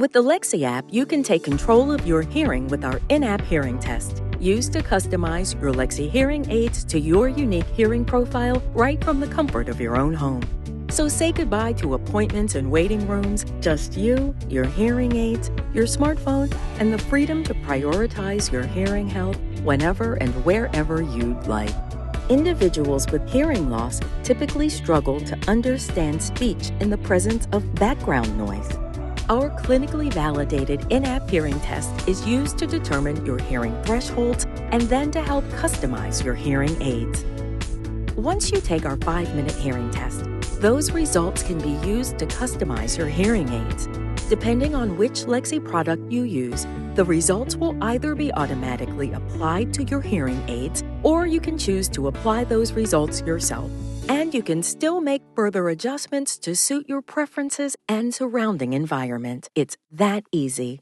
With the Lexie app, you can take control of your hearing with our in-app hearing test. Use to customize your Lexie hearing aids to your unique hearing profile right from the comfort of your own home. So say goodbye to appointments and waiting rooms, just you, your hearing aids, your smartphone, and the freedom to prioritize your hearing health whenever and wherever you'd like. Individuals with hearing loss typically struggle to understand speech in the presence of background noise. Our clinically validated in-app hearing test is used to determine your hearing thresholds and then to help customize your hearing aids. Once you take our 5-minute hearing test, those results can be used to customize your hearing aids. Depending on which Lexie product you use, the results will either be automatically applied to your hearing aids, or you can choose to apply those results yourself. And you can still make further adjustments to suit your preferences and surrounding environment. It's that easy.